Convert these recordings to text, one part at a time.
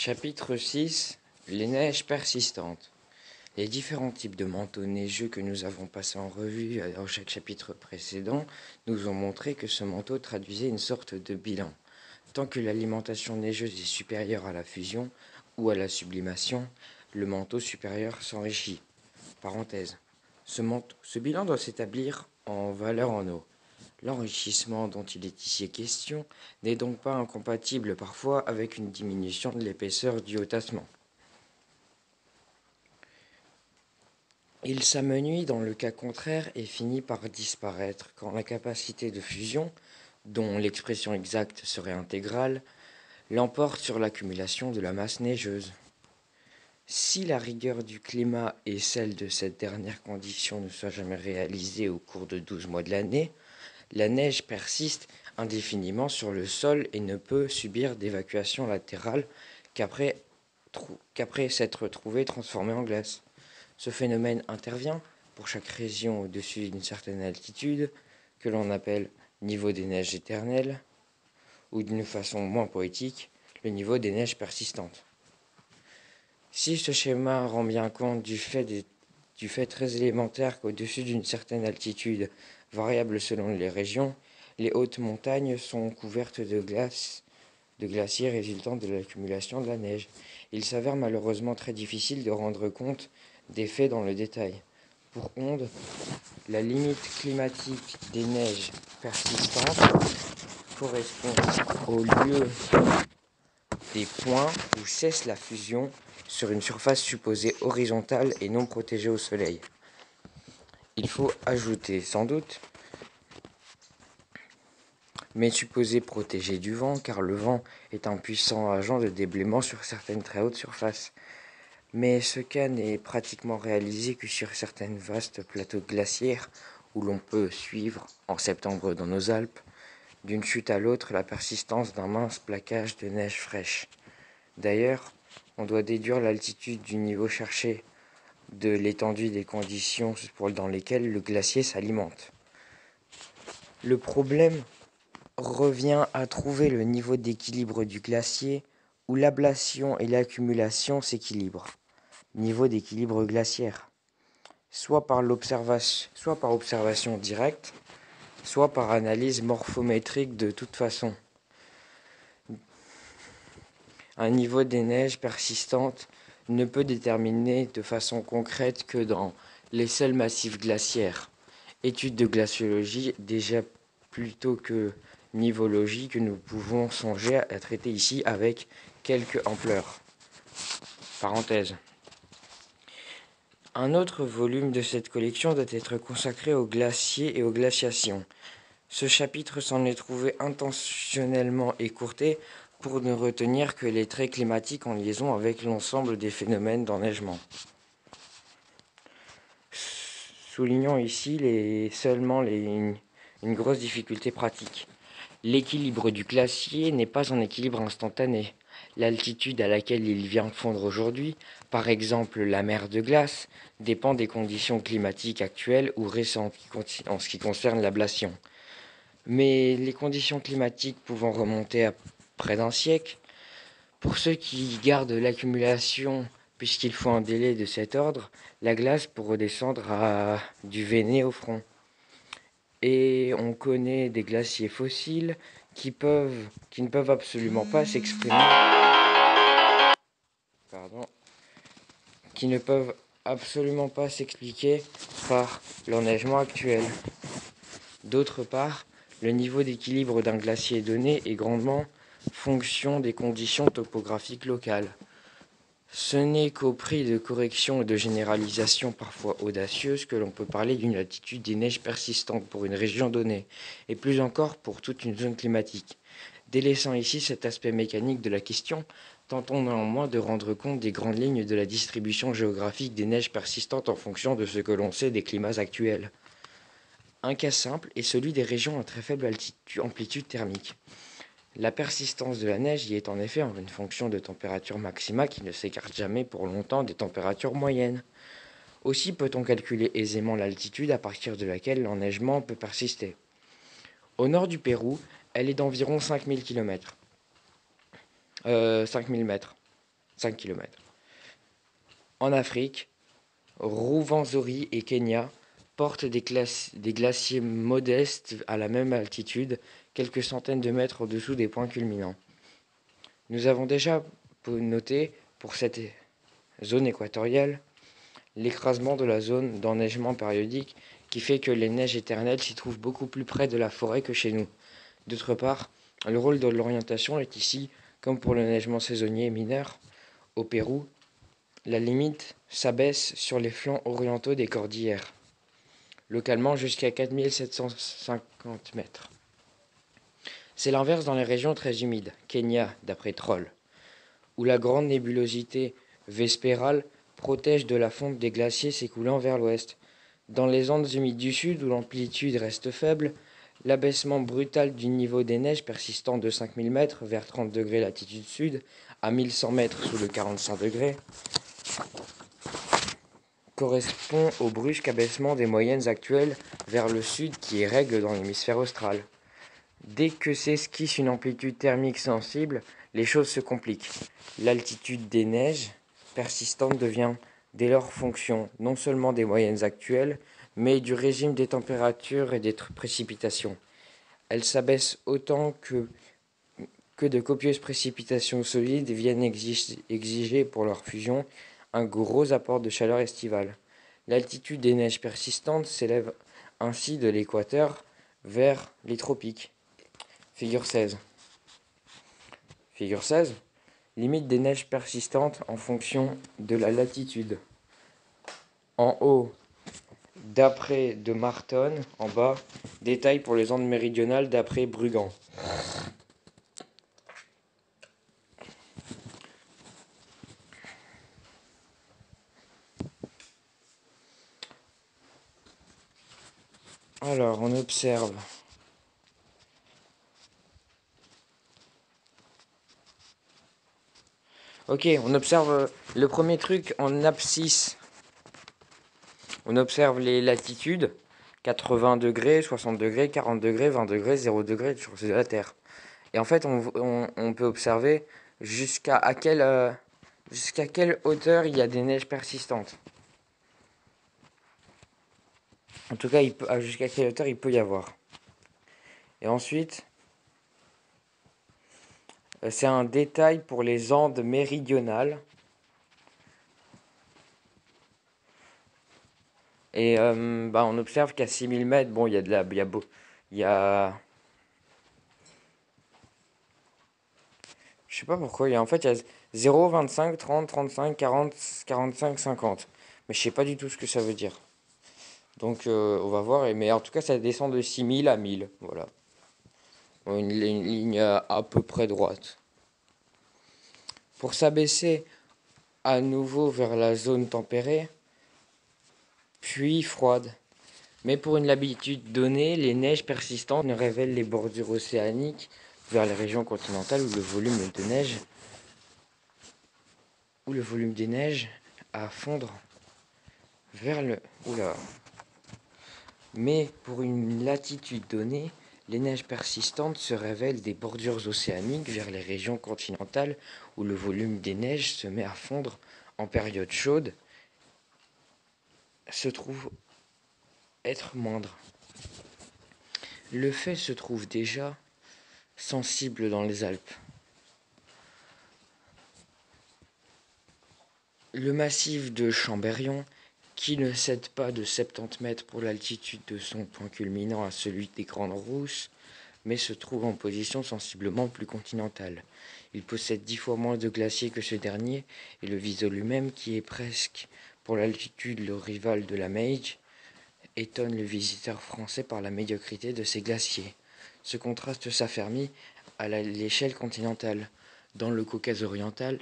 Chapitre 6. Les neiges persistantes. Les différents types de manteaux neigeux que nous avons passés en revue dans chaque chapitre précédent nous ont montré que ce manteau traduisait une sorte de bilan. Tant que l'alimentation neigeuse est supérieure à la fusion ou à la sublimation, le manteau supérieur s'enrichit. Parenthèse. Ce bilan doit s'établir en valeur en eau. L'enrichissement dont il est ici question n'est donc pas incompatible parfois avec une diminution de l'épaisseur due au tassement. Il s'amenuise dans le cas contraire et finit par disparaître quand la capacité de fusion, dont l'expression exacte serait intégrale, l'emporte sur l'accumulation de la masse neigeuse. Si la rigueur du climat et celle de cette dernière condition ne soient jamais réalisées au cours de 12 mois de l'année, la neige persiste indéfiniment sur le sol et ne peut subir d'évacuation latérale qu'après s'être trouvée transformée en glace. Ce phénomène intervient pour chaque région au-dessus d'une certaine altitude, que l'on appelle niveau des neiges éternelles, ou d'une façon moins poétique, le niveau des neiges persistantes. Si ce schéma rend bien compte du fait très élémentaire qu'au-dessus d'une certaine altitude, variable selon les régions, les hautes montagnes sont couvertes de glaciers résultant de l'accumulation de la neige. Il s'avère malheureusement très difficile de rendre compte des faits dans le détail. Pour Onde, la limite climatique des neiges persistantes correspond au lieu des points où cesse la fusion sur une surface supposée horizontale et non protégée au soleil. Il faut ajouter, sans doute, mais supposée protégée du vent, car le vent est un puissant agent de déblaiement sur certaines très hautes surfaces. Mais ce cas n'est pratiquement réalisé que sur certaines vastes plateaux glaciaires où l'on peut suivre, en septembre dans nos Alpes, d'une chute à l'autre la persistance d'un mince plaquage de neige fraîche. D'ailleurs, on doit déduire l'altitude du niveau cherché de l'étendue des conditions dans lesquelles le glacier s'alimente. Le problème revient à trouver le niveau d'équilibre du glacier où l'ablation et l'accumulation s'équilibrent. Niveau d'équilibre glaciaire, soit par observation directe, soit par analyse morphométrique de toute façon. Un niveau des neiges persistantes ne peut déterminer de façon concrète que dans les seuls massifs glaciaires. Étude de glaciologie déjà plutôt que nivologie que nous pouvons songer à traiter ici avec quelque ampleur. Parenthèse. Un autre volume de cette collection doit être consacré aux glaciers et aux glaciations. Ce chapitre s'en est trouvé intentionnellement écourté pour ne retenir que les traits climatiques en liaison avec l'ensemble des phénomènes d'enneigement. Soulignons ici seulement une grosse difficulté pratique. L'équilibre du glacier n'est pas un équilibre instantané. L'altitude à laquelle il vient fondre aujourd'hui, par exemple la mer de glace, dépend des conditions climatiques actuelles ou récentes en ce qui concerne l'ablation. Mais les conditions climatiques pouvant remonter à près d'un siècle, pour ceux qui gardent l'accumulation, puisqu'il faut un délai de cet ordre, la glace peut redescendre à du veiné au front. Et on connaît des glaciers fossiles qui ne peuvent absolument pas s'exprimer, qui ne peuvent absolument pas s'expliquer par l'enneigement actuel. D'autre part, le niveau d'équilibre d'un glacier donné est grandement fonction des conditions topographiques locales. Ce n'est qu'au prix de corrections et de généralisations parfois audacieuses que l'on peut parler d'une altitude des neiges persistantes pour une région donnée, et plus encore pour toute une zone climatique. Délaissant ici cet aspect mécanique de la question, tentons néanmoins de rendre compte des grandes lignes de la distribution géographique des neiges persistantes en fonction de ce que l'on sait des climats actuels. Un cas simple est celui des régions à très faible amplitude thermique. La persistance de la neige y est en effet une fonction de température maxima qui ne s'écarte jamais pour longtemps des températures moyennes. Aussi peut-on calculer aisément l'altitude à partir de laquelle l'enneigement peut persister. Au nord du Pérou, elle est d'environ 5000 mètres. 5 km. En Afrique, Rwenzori et Kenya portent des glaciers modestes à la même altitude, quelques centaines de mètres au-dessous des points culminants. Nous avons déjà noté, pour cette zone équatoriale, l'écrasement de la zone d'enneigement périodique qui fait que les neiges éternelles s'y trouvent beaucoup plus près de la forêt que chez nous. D'autre part, le rôle de l'orientation est ici, comme pour le neigement saisonnier et mineur, au Pérou, la limite s'abaisse sur les flancs orientaux des cordillères, localement jusqu'à 4750 mètres. C'est l'inverse dans les régions très humides, Kenya d'après Troll, où la grande nébulosité vespérale protège de la fonte des glaciers s'écoulant vers l'ouest. Dans les Andes humides du sud, où l'amplitude reste faible, l'abaissement brutal du niveau des neiges persistant de 5000 mètres vers 30 degrés latitude sud à 1100 mètres sous le 45 degrés correspond au brusque abaissement des moyennes actuelles vers le sud qui est règle dans l'hémisphère austral. Dès que s'esquisse une amplitude thermique sensible, les choses se compliquent. L'altitude des neiges persistantes devient dès lors fonction non seulement des moyennes actuelles, mais du régime des températures et des précipitations. Elle s'abaisse autant que de copieuses précipitations solides viennent exiger pour leur fusion un gros apport de chaleur estivale. L'altitude des neiges persistantes s'élève ainsi de l'équateur vers les tropiques. Figure 16. Figure 16. Limite des neiges persistantes en fonction de la latitude. En haut, d'après de Marton. En bas, détail pour les Andes méridionales d'après Brugand. Alors, on observe Ok, on observe le premier truc en abscisse. On observe les latitudes, 80 degrés, 60 degrés, 40 degrés, 20 degrés, 0 degrés sur la Terre. Et en fait, on peut observer jusqu'à quelle hauteur il y a des neiges persistantes. En tout cas, jusqu'à quelle hauteur il peut y avoir. Et ensuite, c'est un détail pour les Andes méridionales. Et on observe qu'à 6000 mètres, bon, il y a de la... Il y a... Je sais pas pourquoi, il y a 0, 25, 30, 35, 40, 45, 50. Mais je sais pas du tout ce que ça veut dire. Donc on va voir, mais en tout cas ça descend de 6000 à 1000, voilà. Une ligne à peu près droite. Pour s'abaisser à nouveau vers la zone tempérée, puis froide. Mais pour une latitude donnée, les neiges persistantes ne révèlent les bordures océaniques vers les régions continentales où le volume des neiges à fondre vers le... Oula. Mais pour une latitude donnée, les neiges persistantes se révèlent des bordures océaniques vers les régions continentales où le volume des neiges se met à fondre en période chaude, se trouve être moindre. Le fait se trouve déjà sensible dans les Alpes. Le massif de Chambérion, qui ne cède pas de 70 mètres pour l'altitude de son point culminant à celui des Grandes Rousses, mais se trouve en position sensiblement plus continentale. Il possède 10 fois moins de glaciers que ce dernier, et le Viso lui-même, qui est presque pour l'altitude le rival de la Meije, étonne le visiteur français par la médiocrité de ses glaciers. Ce contraste s'affermit à l'échelle continentale. Dans le Caucase oriental,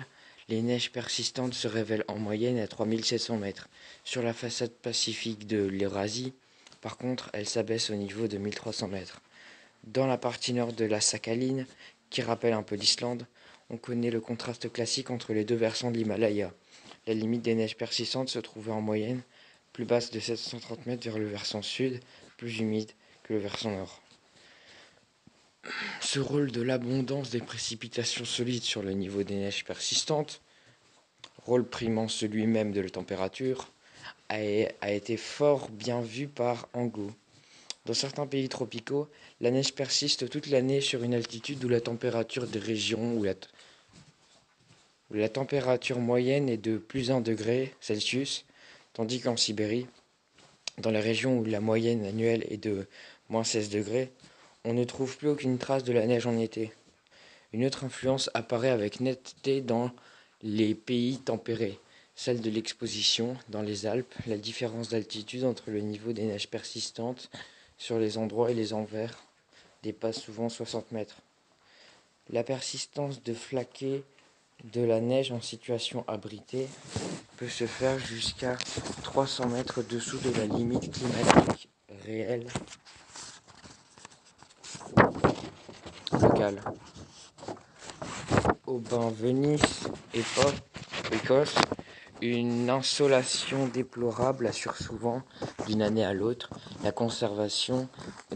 les neiges persistantes se révèlent en moyenne à 3700 mètres. Sur la façade pacifique de l'Eurasie, par contre, elles s'abaissent au niveau de 1300 mètres. Dans la partie nord de la Sakhaline, qui rappelle un peu l'Islande, on connaît le contraste classique entre les deux versants de l'Himalaya. La limite des neiges persistantes se trouvait en moyenne plus basse de 730 mètres vers le versant sud, plus humide que le versant nord. Ce rôle de l'abondance des précipitations solides sur le niveau des neiges persistantes rôle primant celui même de la température, a été fort bien vu par Angot. Dans certains pays tropicaux, la neige persiste toute l'année sur une altitude où la température des régions où la température moyenne est de plus 1 degré Celsius, tandis qu'en Sibérie, dans les régions où la moyenne annuelle est de moins 16 degrés, on ne trouve plus aucune trace de la neige en été. Une autre influence apparaît avec netteté dans les pays tempérés, celle de l'exposition dans les Alpes. La différence d'altitude entre le niveau des neiges persistantes sur les endroits et les envers dépasse souvent 60 mètres. La persistance de flaquets de la neige en situation abritée peut se faire jusqu'à 300 mètres dessous de la limite climatique réelle locale. Aubin, Venise, Écosse, une insolation déplorable assure souvent, d'une année à l'autre, la conservation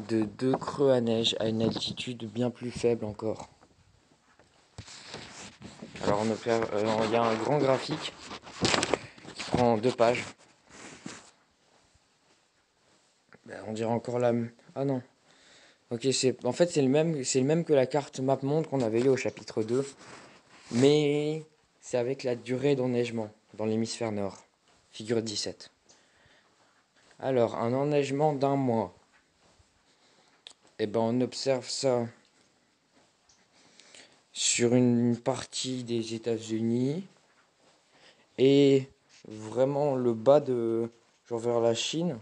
de 2 creux à neige à une altitude bien plus faible encore. Alors il y a un grand graphique qui prend 2 pages. On dirait encore la... Ah non. Ok, en fait c'est le même que la carte MapMonde qu'on avait eu au chapitre 2. Mais c'est avec la durée d'enneigement dans l'hémisphère nord. Figure 17. Alors, un enneigement d'1 mois. On observe ça sur une partie des États-Unis et vraiment le bas de genre vers la Chine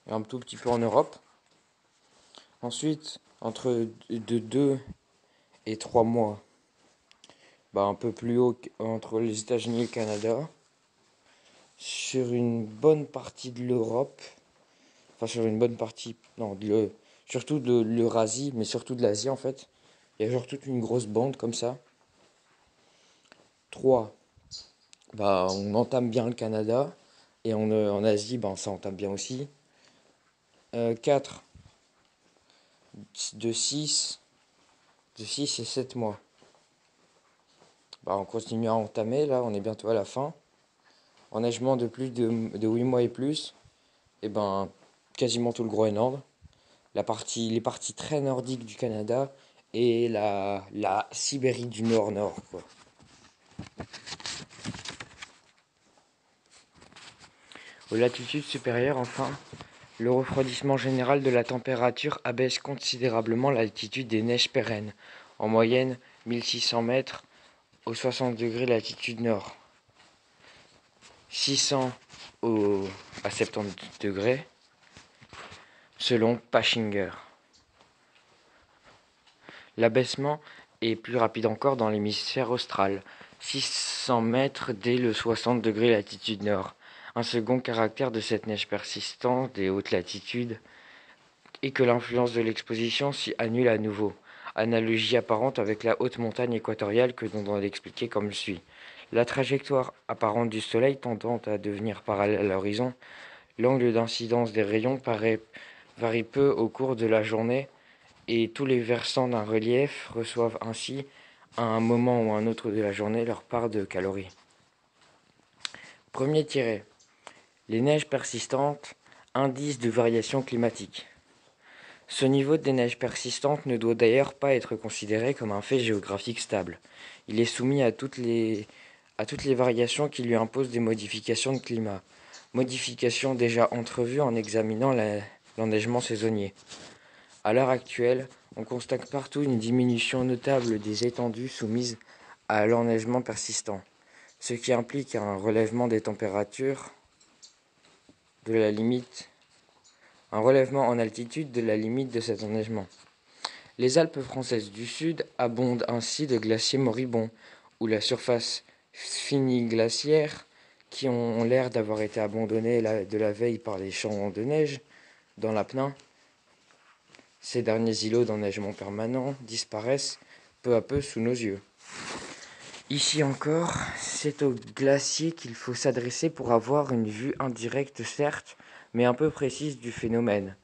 et un tout petit peu en Europe. Ensuite, entre de 2 et 3 mois, un peu plus haut entre les États-Unis et le Canada, sur une bonne partie de l'Europe, enfin sur une bonne partie, non, surtout de l'Eurasie, mais surtout de l'Asie en fait. Il y a genre toute une grosse bande comme ça. 3, on entame bien le Canada, et en Asie, ça entame bien aussi. 4, de 6 et 7 mois. On continue à entamer, là on est bientôt à la fin. Enneigement de plus de 8 mois et plus, quasiment tout le Groenland. Les parties très nordiques du Canada et la Sibérie du Nord-Nord, quoi. Aux latitudes supérieures, enfin, le refroidissement général de la température abaisse considérablement l'altitude des neiges pérennes, en moyenne 1600 mètres aux 60 degrés latitude nord, 600 à 70 degrés, selon Pachinger. L'abaissement est plus rapide encore dans l'hémisphère austral, 600 mètres dès le 60 degrés latitude nord. Un second caractère de cette neige persistante des hautes latitudes est que l'influence de l'exposition s'y annule à nouveau. Analogie apparente avec la haute montagne équatoriale que l'on doit l'expliquer comme suit. La trajectoire apparente du Soleil tendant à devenir parallèle à l'horizon, l'angle d'incidence des rayons varie peu au cours de la journée et tous les versants d'un relief reçoivent ainsi, à un moment ou un autre de la journée, leur part de calories. Premier tiré. Les neiges persistantes, indice de variation climatique. Ce niveau des neiges persistantes ne doit d'ailleurs pas être considéré comme un fait géographique stable. Il est soumis à toutes les variations qui lui imposent des modifications de climat. Modifications déjà entrevues en examinant l'enneigement saisonnier. À l'heure actuelle, on constate partout une diminution notable des étendues soumises à l'enneigement persistant, ce qui implique un relèvement des températures de la limite, un relèvement en altitude de la limite de cet enneigement. Les Alpes françaises du Sud abondent ainsi de glaciers moribonds, où la surface finiglaciaire, qui ont l'air d'avoir été abandonnés de la veille par les champs de neige dans l'Apennin. Ces derniers îlots d'enneigement permanent disparaissent peu à peu sous nos yeux. Ici encore, c'est au glacier qu'il faut s'adresser pour avoir une vue indirecte certes, mais un peu précise du phénomène.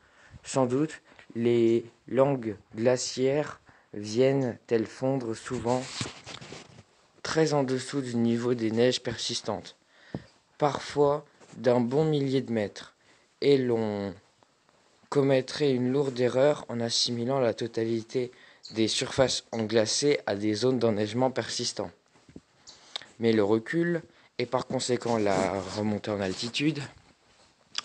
Sans doute, les langues glaciaires viennent-elles fondre souvent très en dessous du niveau des neiges persistantes, parfois d'un bon millier de mètres, et l'on commettrait une lourde erreur en assimilant la totalité des surfaces englacées à des zones d'enneigement persistant. Mais le recul, et par conséquent la remontée en altitude,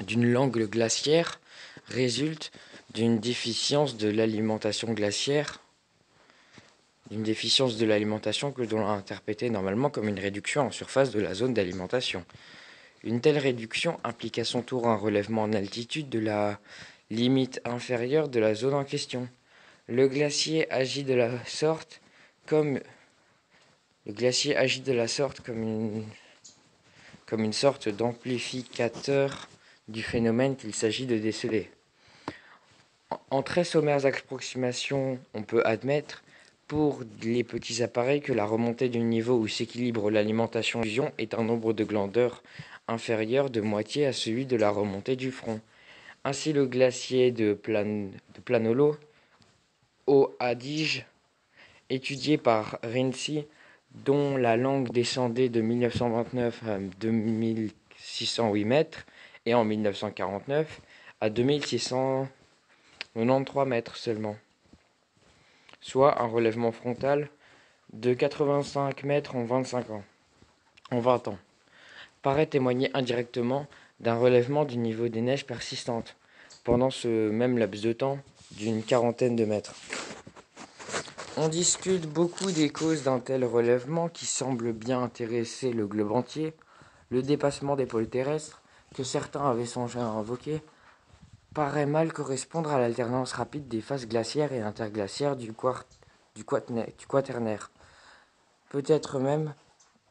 d'une langue glaciaire résulte d'une déficience de l'alimentation glaciaire, que l'on a interprétée normalement comme une réduction en surface de la zone d'alimentation. Une telle réduction implique à son tour un relèvement en altitude de la limite inférieure de la zone en question. Le glacier agit de la sorte comme une sorte d'amplificateur du phénomène qu'il s'agit de déceler. En très sommaires approximations, on peut admettre, pour les petits appareils, que la remontée du niveau où s'équilibre l'alimentation fusion est un nombre de grandeur inférieur de moitié à celui de la remontée du front. Ainsi, le glacier de Planolo, au Adige, étudié par Renzi, dont la langue descendait de 1929 à 2608 mètres et en 1949 à 2693 mètres seulement, soit un relèvement frontal de 85 mètres en 20 ans, paraît témoigner indirectement d'un relèvement du niveau des neiges persistantes, pendant ce même laps de temps, d'une quarantaine de mètres. On discute beaucoup des causes d'un tel relèvement qui semble bien intéresser le globe entier. Le dépassement des pôles terrestres, que certains avaient songé à invoquer, paraît mal correspondre à l'alternance rapide des phases glaciaires et interglaciaires du quaternaire. Peut-être même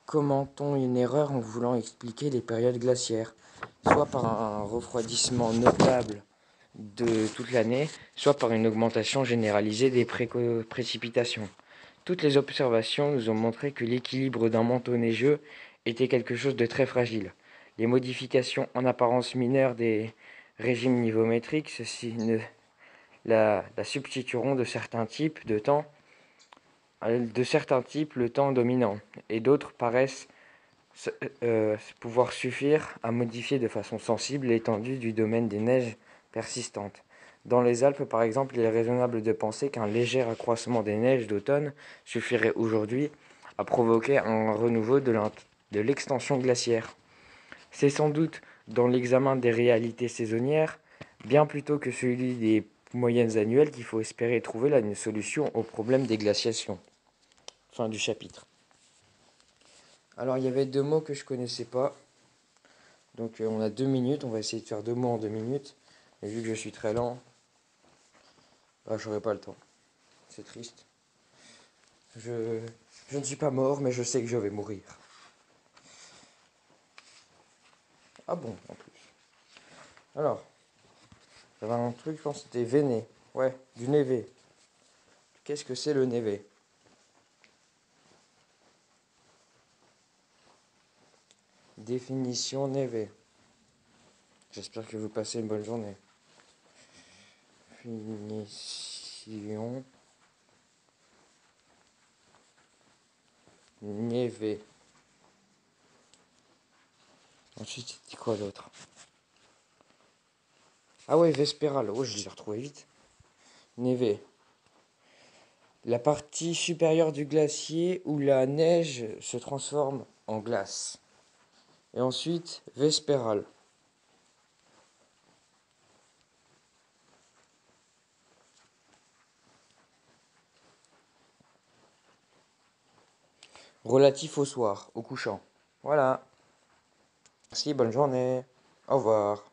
commet-on une erreur en voulant expliquer les périodes glaciaires, soit par un refroidissement notable de toute l'année, soit par une augmentation généralisée des précipitations. Toutes les observations nous ont montré que l'équilibre d'un manteau neigeux était quelque chose de très fragile. Les modifications en apparence mineures des régimes nivométriques la substitueront de certains types le temps dominant, et d'autres paraissent pouvoir suffire à modifier de façon sensible l'étendue du domaine des neiges persistantes. Dans les Alpes, par exemple, il est raisonnable de penser qu'un léger accroissement des neiges d'automne suffirait aujourd'hui à provoquer un renouveau de l'extension glaciaire. C'est sans doute dans l'examen des réalités saisonnières, bien plutôt que celui des moyennes annuelles, qu'il faut espérer trouver là une solution au problème des glaciations. Fin du chapitre. Alors il y avait 2 mots que je connaissais pas. Donc on a 2 minutes, on va essayer de faire 2 mots en 2 minutes. Et vu que je suis très lent, j'aurai pas le temps. C'est triste. Je ne suis pas mort, mais je sais que je vais mourir. Ah bon, en plus. Alors, j'avais un truc, je pense que c'était véné. Ouais, du névé. Qu'est-ce que c'est le névé? Définition névé. J'espère que vous passez une bonne journée. Définition névé. Ensuite, c'était quoi d'autre? Ah ouais, vespéral. Oh, je l'ai retrouvé vite. Névé. La partie supérieure du glacier où la neige se transforme en glace. Et ensuite, vespéral. Relatif au soir, au couchant. Voilà. Merci, bonne journée. Au revoir.